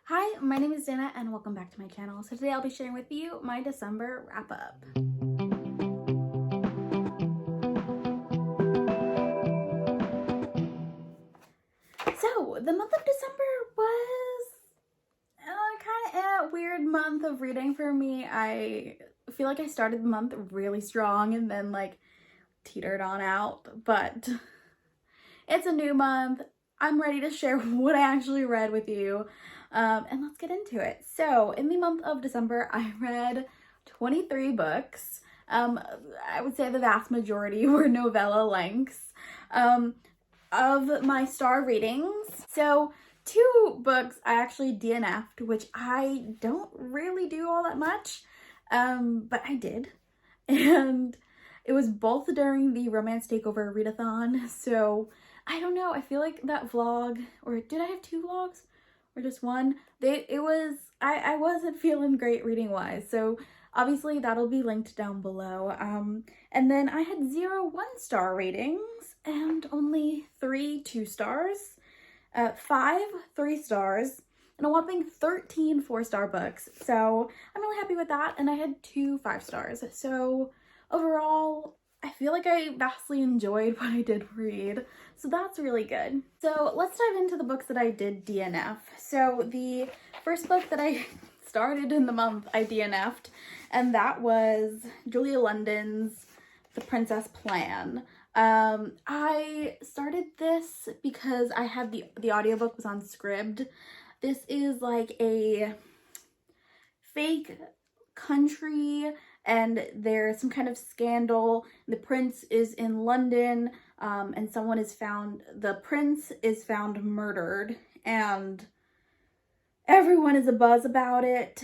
Hi, my name is Dana and welcome back to my channel. So today I'll be sharing with you my December wrap up. So the month of December was kind of a weird month of reading for me. I feel like I started the month really strong and then like teetered on out, but it's a new month. I'm ready to share what I actually read with you. And let's get into it. So in the month of December, I read 23 books. I would say the vast majority were novella lengths. Of my star ratings. So 2 books I actually DNF'd, which I don't really do all that much, but I did. And it was both during the Romance Takeover readathon, so I don't know, I feel like that vlog, or did I have 2 vlogs? Or just one? I wasn't feeling great reading wise, so obviously that'll be linked down below. And then I had 0 1-star ratings and only 3 2-stars, 5 3 stars, and a whopping 13 4-star books. So I'm really happy with that, and I had 2 5-stars. So overall, I feel like I vastly enjoyed what I did read, so that's really good. So let's dive into the books that I did DNF. So the first book that I started in the month, I DNF'd, and that was Julia London's The Princess Plan. I started this because I had the audiobook was on Scribd. This is like a fake country, and there's some kind of scandal. The prince is in London, and the prince is found murdered, and everyone is abuzz about it.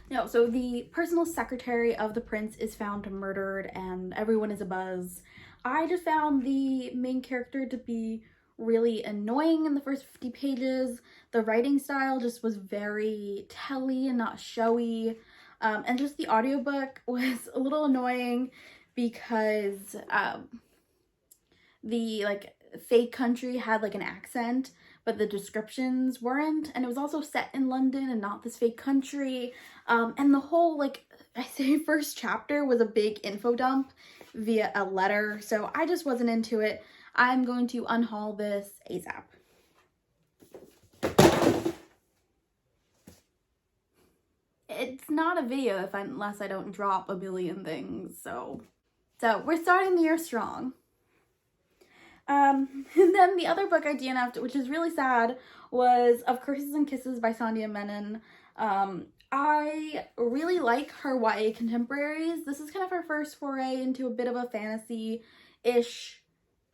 No, so the personal secretary of the prince is found murdered, and everyone is abuzz. I just found the main character to be really annoying in the first 50 pages. The writing style just was very telly and not showy. And just the audiobook was a little annoying because the like fake country had like an accent, but the descriptions weren't, and it was also set in London and not this fake country. And the whole, like, I say first chapter was a big info dump via a letter, so I just wasn't into it. I'm going to unhaul this ASAP. It's not a video unless I don't drop a billion things, so we're starting the year strong. And then the other book I DNF'd, which is really sad, was Of Curses and Kisses by Sandhya Menon. I really like her YA contemporaries. This is kind of her first foray into a bit of a fantasy-ish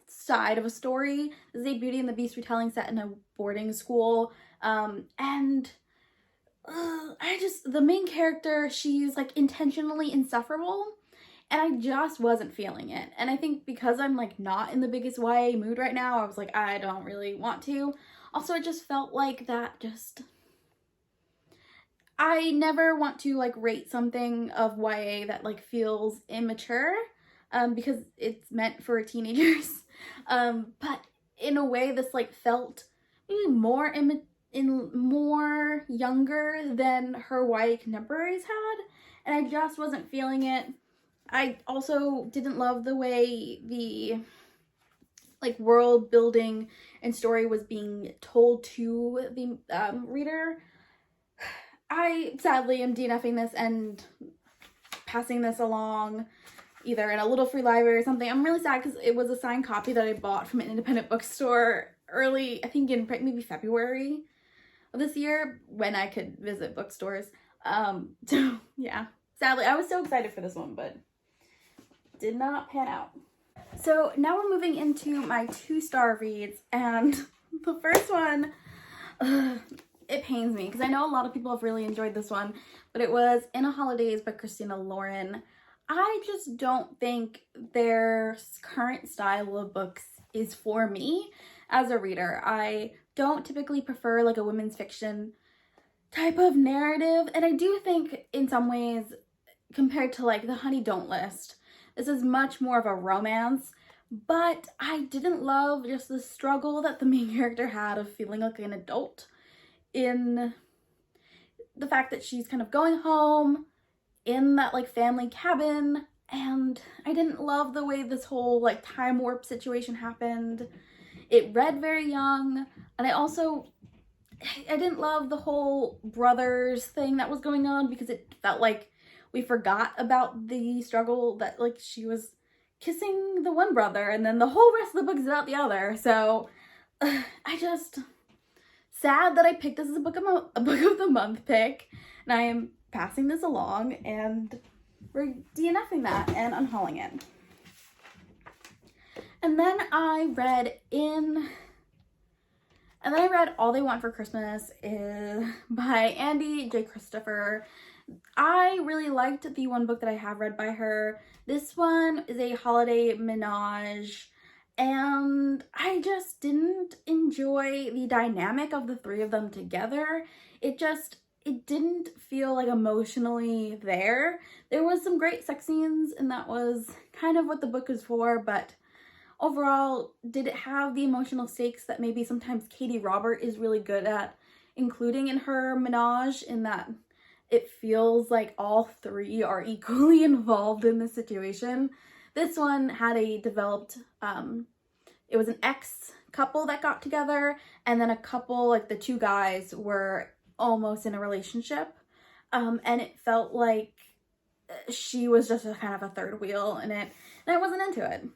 side of a story. This is a Beauty and the Beast retelling set in a boarding school. The main character, she's like intentionally insufferable, and I just wasn't feeling it. And I think because I'm like not in the biggest YA mood right now, I was like, I don't really want to. Also, I just felt like I never want to like rate something of YA that like feels immature, because it's meant for teenagers. But in a way, this like felt maybe more more younger than her YA contemporaries had, and I just wasn't feeling it. I also didn't love the way the like world building and story was being told to the reader. I sadly am DNFing this and passing this along either in a little free library or something. I'm really sad because it was a signed copy that I bought from an independent bookstore early, I think in maybe February of this year, when I could visit bookstores. So yeah, sadly, I was so excited for this one, but did not pan out. So now we're moving into my 2-star reads, and the first one, it pains me because I know a lot of people have really enjoyed this one, but it was In a Holidays by Christina Lauren. I just don't think their current style of books is for me as a reader. I don't typically prefer like a women's fiction type of narrative, and I do think in some ways, compared to like The Honey Don't List, this is much more of a romance, but I didn't love just the struggle that the main character had of feeling like an adult in the fact that she's kind of going home in that like family cabin, and I didn't love the way this whole like time warp situation happened. It read very young, and I didn't love the whole brothers thing that was going on, because it felt like we forgot about the struggle that like she was kissing the one brother and then the whole rest of the book is about the other. So sad that I picked this as a book of the month pick, and I am passing this along, and we're DNFing that and unhauling it. And then I read All They Want for Christmas by Andy J. Christopher. I really liked the one book that I have read by her. This one is a holiday menage, and I just didn't enjoy the dynamic of the three of them together. It didn't feel like emotionally there. There was some great sex scenes, and that was kind of what the book is for, but overall, did it have the emotional stakes that maybe sometimes Katie Robert is really good at including in her menage, in that it feels like all three are equally involved in the situation? This one had a developed, it was an ex couple that got together, and then a couple, like the two guys were almost in a relationship, and it felt like she was just a kind of a third wheel in it, and I wasn't into it.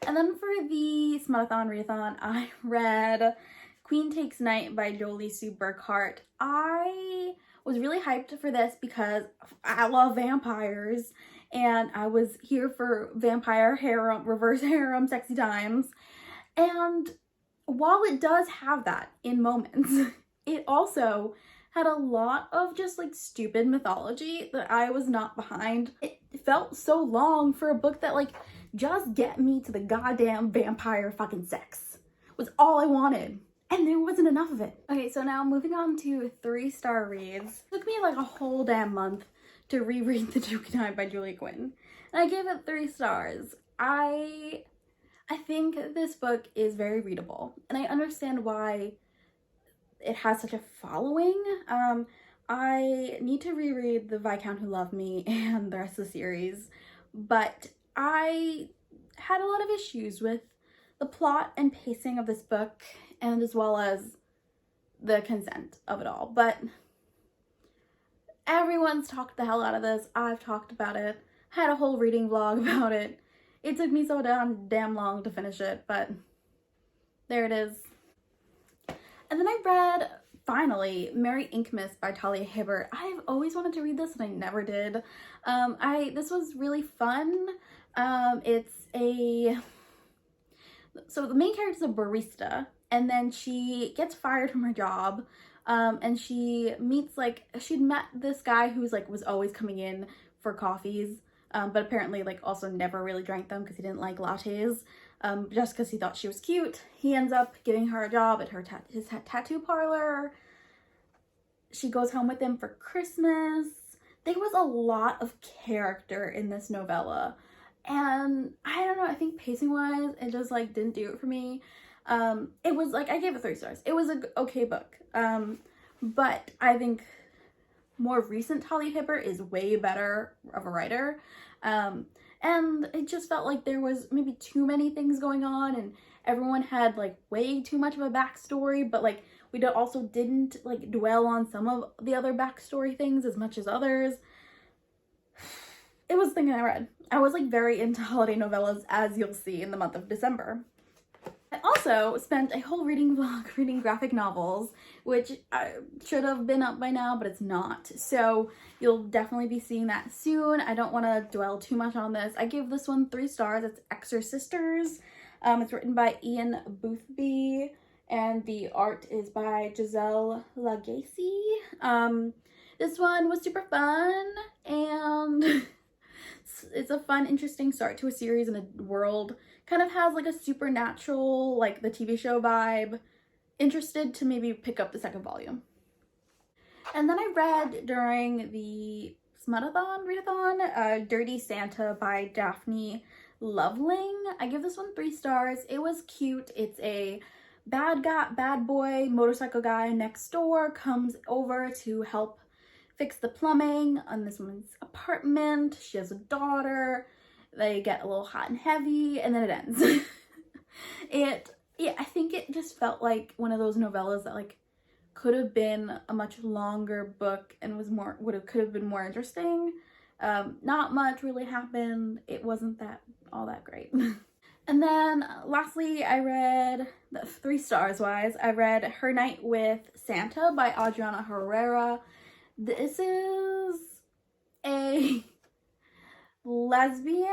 And then for the Smuttathon Readathon, I read Queen Takes Night by Jolie Sue Burkhart. I was really hyped for this because I love vampires, and I was here for vampire harem, reverse harem, sexy times. And while it does have that in moments, it also had a lot of just like stupid mythology that I was not behind. It felt so long for a book that like, just get me to the goddamn vampire fucking sex was all I wanted, and there wasn't enough of it. Okay, so now moving on to 3-star reads. It took me like a whole damn month to reread The Duke and I by Julia Quinn, and I gave it 3 stars. I think this book is very readable, and I understand why it has such a following. I need to reread The Viscount Who Loved Me and the rest of the series, but I had a lot of issues with the plot and pacing of this book, and as well as the consent of it all. But everyone's talked the hell out of this. I've talked about it, had a whole reading vlog about it. It took me so damn long to finish it, but there it is. And then I read, finally, Merry Inkmas by Talia Hibbert. I've always wanted to read this and I never did. This was really fun. So the main character is a barista, and then she gets fired from her job, and she meets she'd met this guy who's was always coming in for coffees, but apparently also never really drank them because he didn't like lattes, just because he thought she was cute. He ends up giving her a job at his tattoo parlor. She goes home with him for Christmas. There was a lot of character in this novella, and I don't know, I think pacing wise it just didn't do it for me. It was I gave it 3 stars. It was a okay book, but I think more recent Talia Hibbert is way better of a writer, and it just felt like there was maybe too many things going on, and everyone had way too much of a backstory, but we also didn't dwell on some of the other backstory things as much as others. It was the thing I read. I was very into holiday novellas, as you'll see in the month of December. I also spent a whole reading vlog reading graphic novels, which should have been up by now, but it's not. So you'll definitely be seeing that soon. I don't want to dwell too much on this. I gave this one 3 stars. It's Exorcisters. It's written by Ian Boothby, and the art is by Giselle Lagacy. This one was super fun, and it's a fun, interesting start to a series in a world. Kind of has a supernatural, the TV show vibe. Interested to maybe pick up the 2nd volume. And then I read during the Smuttathon Readathon, Dirty Santa by Daphne Loveling. I give this one 3 stars. It was cute. It's a bad boy motorcycle guy next door comes over to help fix the plumbing on this woman's apartment. She has a daughter. They get a little hot and heavy, and then it ends. Yeah, I think it just felt like one of those novellas that like could have been a much longer book and could have been more interesting. Not much really happened. It wasn't all that great. And then lastly, I read, 3 stars wise, I read Her Night with Santa by Adriana Herrera. This is a lesbian,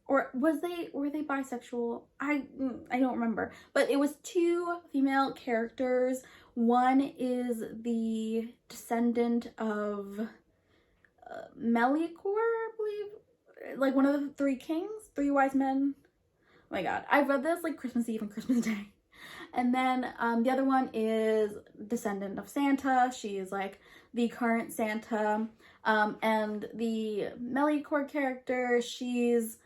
or were they bisexual? I don't remember, but it was 2 female characters. One is the descendant of Melicore, I believe, like one of the 3 kings, 3 wise men. Oh my god, I read this like Christmas Eve and Christmas Day. And then the other one is descendant of Santa. She is like the current Santa. And the Melicore character, she's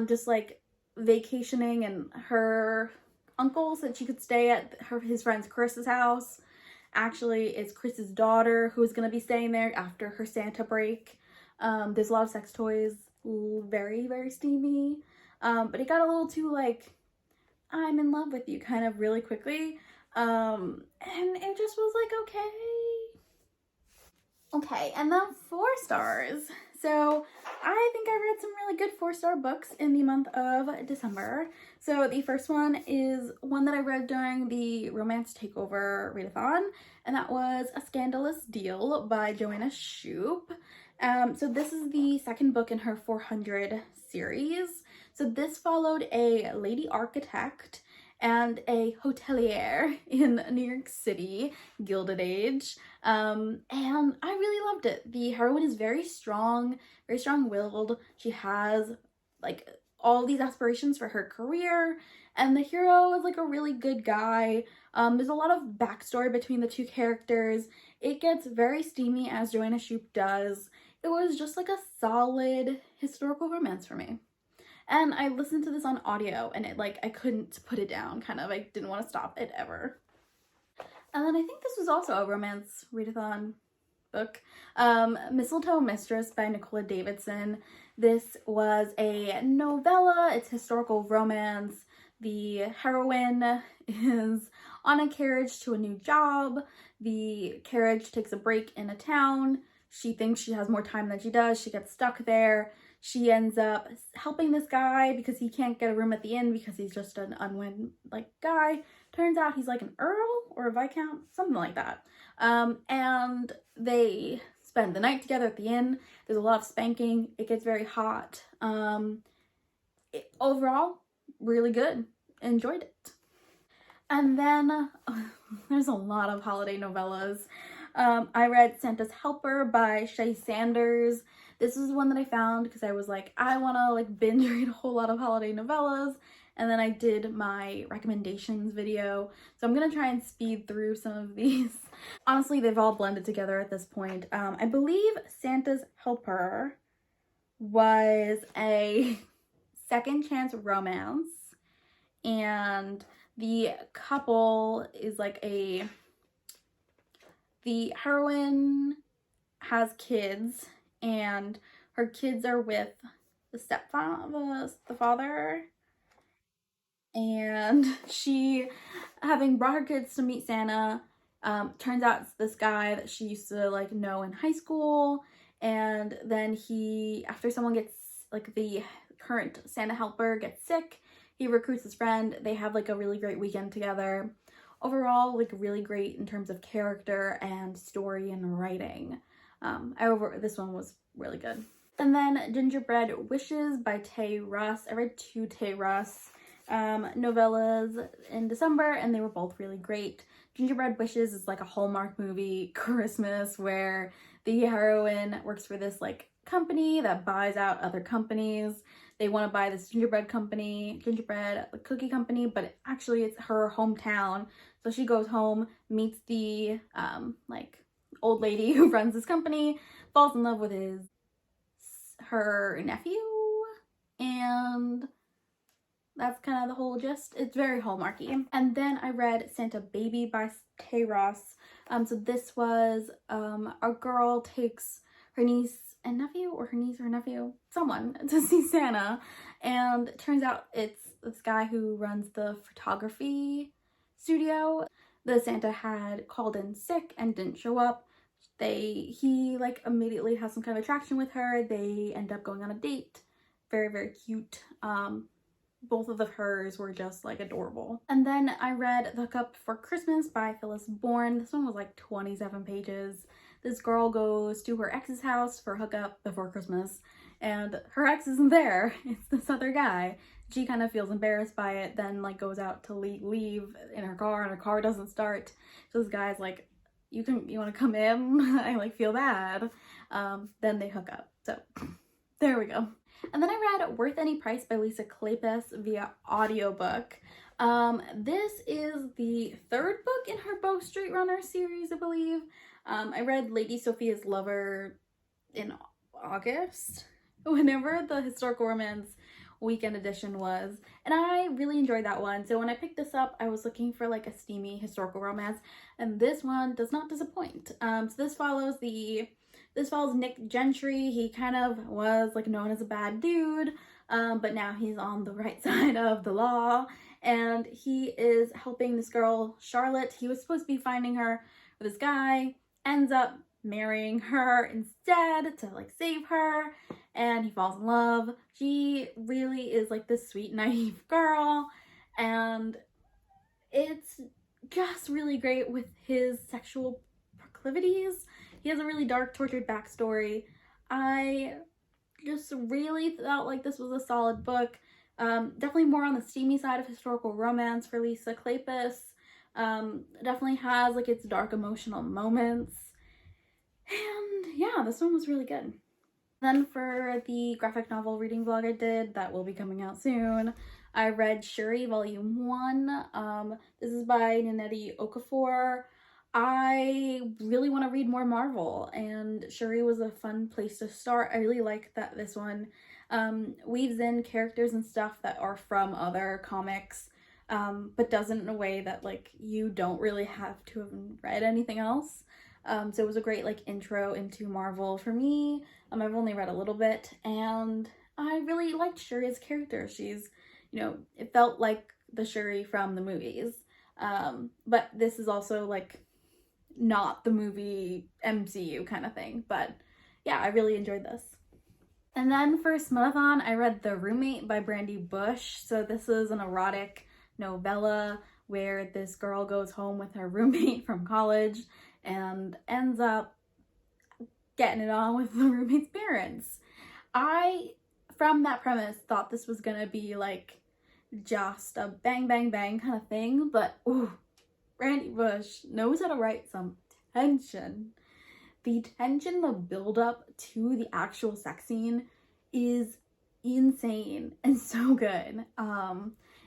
just like vacationing, and her uncle said she could stay at his friend's Chris's house. Actually, it's Chris's daughter who's gonna be staying there after her Santa break. There's a lot of sex toys, very, very steamy. But it got a little too like, I'm in love with you kind of really quickly. And it just was like, okay. And then 4 stars. So I think I read some really good 4-star books in the month of December. So the first one is one that I read during the Romance Takeover readathon, and that was A Scandalous Deal by Joanna Shupe. So this is the second book in her 400 series. So this followed a lady architect and a hotelier in New York City, Gilded Age. And I really loved it. The heroine is very strong-willed. She has like all these aspirations for her career, and the hero is like a really good guy. There's a lot of backstory between the 2 characters. It gets very steamy, as Joanna Shupe does. It was just like a solid historical romance for me. And I listened to this on audio, and it like, I couldn't put it down, kind of. I didn't want to stop it ever. And then I think this was also a romance readathon book. Mistletoe Mistress by Nicola Davidson. This was a novella. It's historical romance. The heroine is on a carriage to a new job. The carriage takes a break in a town. She thinks she has more time than she does. She gets stuck there. She ends up helping this guy because he can't get a room at the inn because he's just an unwed like guy. Turns out he's like an earl or a viscount, something like that. And they spend the night together at the inn. There's a lot of spanking. It gets very hot. Overall, really good. Enjoyed it. And then there's a lot of holiday novellas. I read Santa's Helper by Shay Sanders. This is one that I found because I was like, I want to like binge read a whole lot of holiday novellas. And then I did my recommendations video. So I'm going to try and speed through some of these. Honestly, they've all blended together at this point. I believe Santa's Helper was a second chance romance. And the couple is like the heroine has kids, and her kids are with the father, and she, having brought her kids to meet Santa, turns out it's this guy that she used to like know in high school, and then after someone gets, like the current Santa helper gets sick, he recruits his friend. They have like a really great weekend together. Overall, like really great in terms of character and story and writing. This one was really good. And then Gingerbread Wishes by Tay Russ. I read 2 Tay Russ novellas in December, and they were both really great. Gingerbread Wishes is like a Hallmark movie Christmas where the heroine works for this like company that buys out other companies. They want to buy this gingerbread cookie company, but actually it's her hometown. So she goes home, meets the like old lady who runs this company, falls in love with her nephew, and that's kind of the whole gist. It's very Hallmarky. And then I read Santa Baby by Tay Ross. So this was a girl takes her niece and nephew, or her niece or nephew, someone, to see Santa, and it turns out it's this guy who runs the photography studio. The Santa had called in sick and didn't show up. He like immediately has some kind of attraction with her. They end up going on a date. Very, very cute. Both of hers were just like adorable. And then I read The Cup for Christmas by Phyllis Bourne. This one was like 27 pages. This girl goes to her ex's house for a hookup before Christmas, and her ex isn't there. It's this other guy. She kind of feels embarrassed by it, then like goes out to leave in her car, and her car doesn't start. So this guy's like, you want to come in? I like feel bad. Then they hook up. So there we go. And then I read Worth Any Price by Lisa Kleypas via audiobook. This is the third book in her Bow Street Runner series, I believe. I read Lady Sophia's Lover in August, whenever the historical romance weekend edition was, and I really enjoyed that one. So when I picked this up, I was looking for like a steamy historical romance, and this one does not disappoint. So this follows Nick Gentry. He kind of was like known as a bad dude, but now he's on the right side of the law, and he is helping this girl, Charlotte. He was supposed to be finding her with this guy, ends up marrying her instead to like save her, and he falls in love. She really is like this sweet, naive girl, and it's just really great with his sexual proclivities. He has a really dark, tortured backstory. I just really felt like this was a solid book. Definitely more on the steamy side of historical romance for Lisa Kleypas. Definitely has like its dark emotional moments. And yeah, this one was really good. Then for the graphic novel reading vlog I did, that will be coming out soon, I read Shuri Volume 1. This is by Nnedi Okorafor. I really want to read more Marvel, and Shuri was a fun place to start. I really like that this one weaves in characters and stuff that are from other comics, but does it in a way that like you don't really have to have read anything else. So it was a great like intro into Marvel for me. I've only read a little bit, and I really liked Shuri as a character. She's, it felt like the Shuri from the movies. But this is also like not the movie MCU kind of thing. But yeah, I really enjoyed this. And then for Smutathon, I read The Roommate by Brandy Bush. So this is an erotic novella where this girl goes home with her roommate from college and ends up getting it on with the roommate's parents. I, from that premise, thought this was gonna be like just a bang bang bang kind of thing, but ooh, Brandy Bush knows how to write some tension. The tension, the build up to the actual sex scene is insane and so good.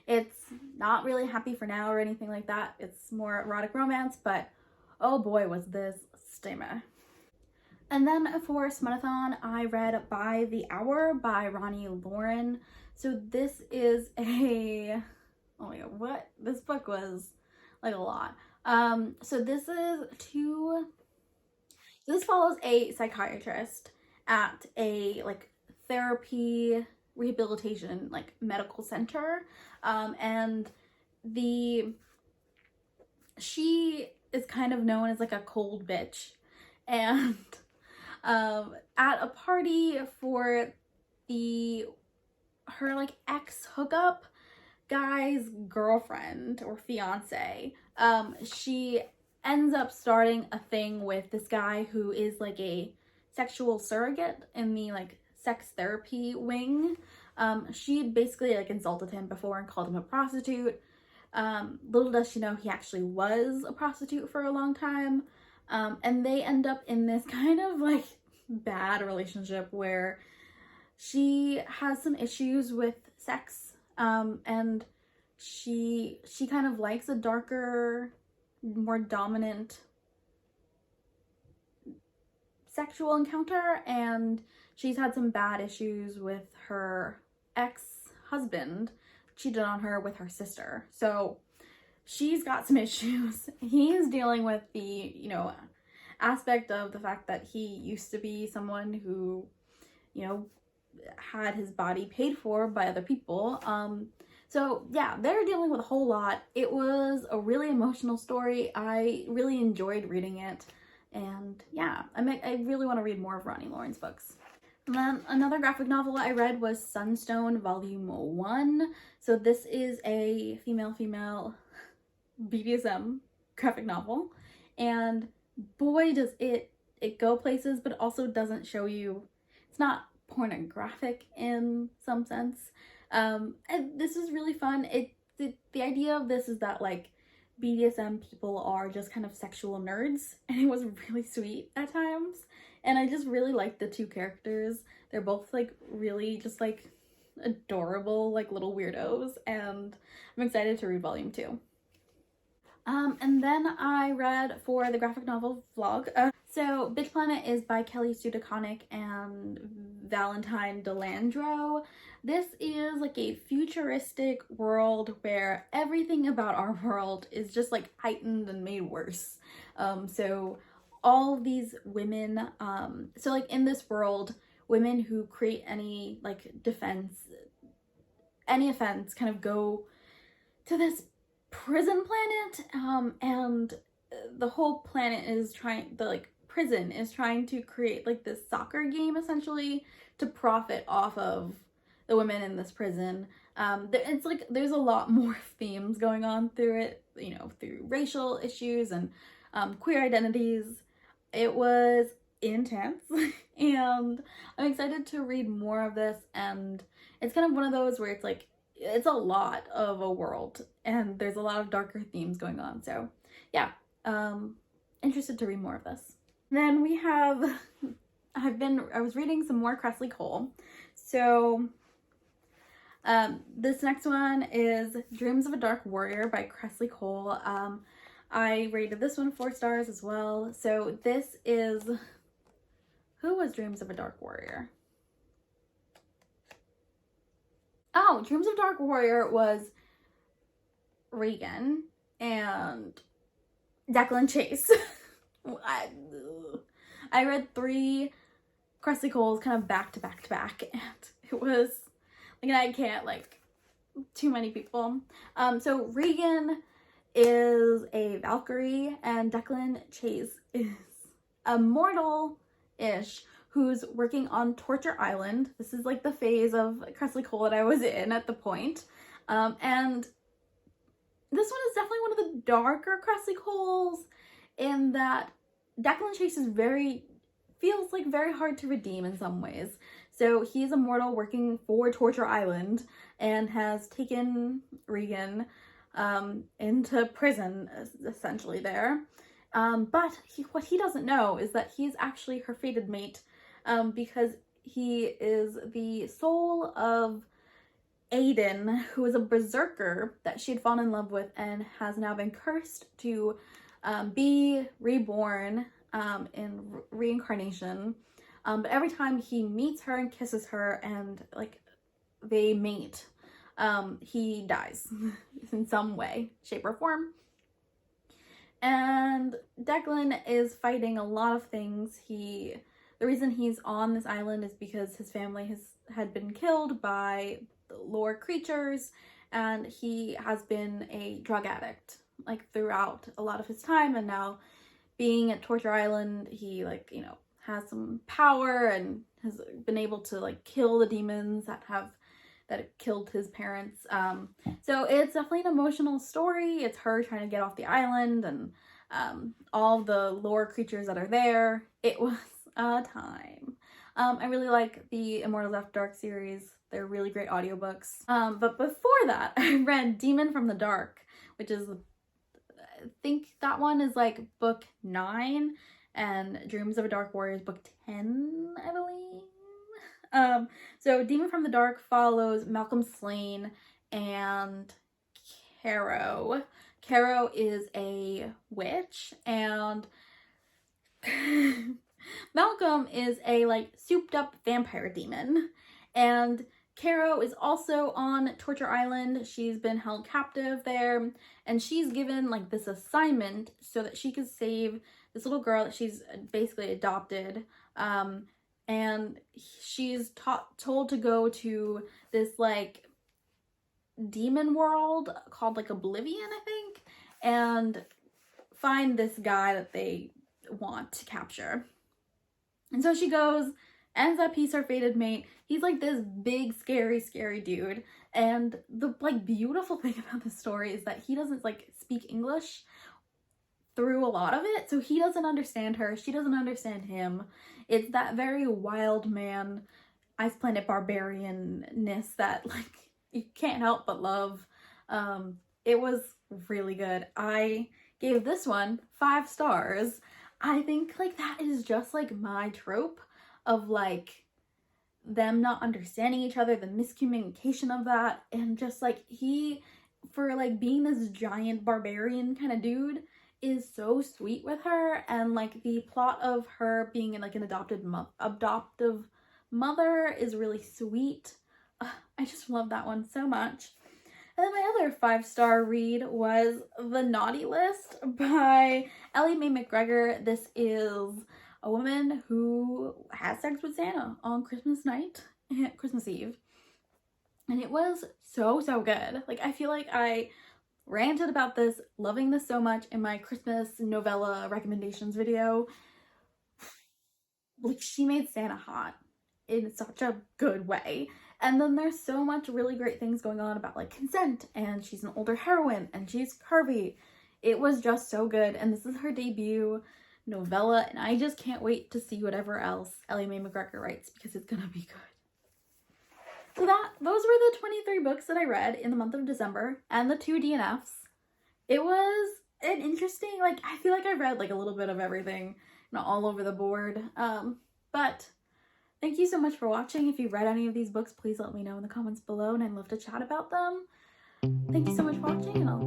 It's not really happy for now or anything like that. It's more erotic romance, but oh boy, was this steamy. And then for Smutathon, I read By the Hour by Ronnie Lauren. So this is oh my god, what? This book was like a lot. So this follows a psychiatrist at a like therapy rehabilitation like medical center, and she is kind of known as like a cold bitch, and at a party for her like ex hookup guy's girlfriend or fiance, she ends up starting a thing with this guy who is like a sexual surrogate in the like sex therapy wing. She basically like insulted him before and called him a prostitute. Little does she know he actually was a prostitute for a long time. And they end up in this kind of like bad relationship where she has some issues with sex, and she kind of likes a darker, more dominant sexual encounter, and she's had some bad issues with her ex-husband cheated on her with her sister. So she's got some issues. He's dealing with the, you know, aspect of the fact that he used to be someone who, you know, had his body paid for by other people. So yeah, they're dealing with a whole lot. It was a really emotional story. I really enjoyed reading it. And yeah, I really want to read more of Ronnie Lauren's books. And then another graphic novel I read was Sunstone Volume 1. So this is a female BDSM graphic novel. And boy, does it go places, but also doesn't show you, it's not pornographic in some sense. And this is really fun. The idea of this is that like BDSM people are just kind of sexual nerds, and it was really sweet at times. And I just really liked the two characters. They're both like really just like adorable like little weirdos, and I'm excited to read volume 2. And then I read for the graphic novel vlog. So Bitch Planet is by Kelly Sue DeConnick and Valentine Delandro. This is like a futuristic world where everything about our world is just like heightened and made worse. So all of these women, so like in this world, women who create any like any offense kind of go to this prison planet, and the whole planet is prison is trying to create like this soccer game essentially to profit off of the women in this prison. It's like there's a lot more themes going on through it, you know, through racial issues and queer identities. It was intense and I'm excited to read more of this, and it's kind of one of those where it's like it's a lot of a world and there's a lot of darker themes going on. So yeah, interested to read more of this. Then we have, I was reading some more Cressley Cole. So this next one is Dreams of a Dark Warrior by Cressley Cole. I rated this one 4 stars as well. So this is, who was Dreams of a Dark Warrior? Oh, Dreams of Dark Warrior was Regan and Declan Chase. I read 3 Cressley Coles kind of back to back to back, and it was like, I can't, like, too many people. So Regan is a Valkyrie and Declan Chase is a mortal-ish who's working on Torture Island. This is like the phase of Cressley Cole that I was in at the point. And this one is definitely one of the darker Cressley Coles in that Declan Chase is feels like very hard to redeem in some ways. So he's a mortal working for Torture Island and has taken Regan into prison essentially there. But what he doesn't know is that he's actually her fated mate, because he is the soul of Aiden, who is a berserker that she had fallen in love with and has now been cursed to be reborn in reincarnation. But every time he meets her and kisses her and like they mate, he dies in some way, shape, or form. And Declan is fighting a lot of things. The reason he's on this island is because his family had been killed by the lore creatures, and he has been a drug addict like throughout a lot of his time, and now being at Torture Island, he like, you know, has some power and has been able to like kill the demons that killed his parents. So it's definitely an emotional story. It's her trying to get off the island and all the lore creatures that are there. It was a time. I really like the Immortals After Dark series. They're really great audiobooks. But before that, I read Demon from the Dark, which is, I think that one is like book 9, and Dreams of a Dark Warrior is book 10, I believe. So Demon from the Dark follows Malcolm Slane and Caro. Caro is a witch, and Malcolm is a like souped up vampire demon, and Caro is also on Torture Island. She's been held captive there, and she's given like this assignment so that she could save this little girl that she's basically adopted. And she's told to go to this like demon world called like Oblivion, I think, and find this guy that they want to capture. And so she goes, ends up he's her fated mate. He's like this big, scary dude. And the like beautiful thing about this story is that he doesn't like speak English through a lot of it. So he doesn't understand her. She doesn't understand him. It's that very wild man, Ice Planet barbarian-ness that like you can't help but love. It was really good. I gave this one 5 stars. I think like that is just like my trope of like them not understanding each other, the miscommunication of that, and just like he, for like being this giant barbarian kind of dude, is so sweet with her. And like the plot of her being in like an adoptive mother is really sweet. I just love that one so much. And then my other 5-star read was The Naughty List by Ellie Mae McGregor. This is a woman who has sex with Santa on Christmas Eve. And it was so good. Like, I feel like I ranted about this, loving this so much in my Christmas novella recommendations video. Like, she made Santa hot in such a good way. And then there's so much really great things going on about like consent, and she's an older heroine and she's curvy. It was just so good, and this is her debut novella, and I just can't wait to see whatever else Ellie Mae McGregor writes because it's gonna be good. So those were the 23 books that I read in the month of December and the 2 DNFs. It was an interesting, like, I feel like I read like a little bit of everything, not all over the board. But thank you so much for watching. If you read any of these books, please let me know in the comments below, and I'd love to chat about them. Thank you so much for watching, and I'll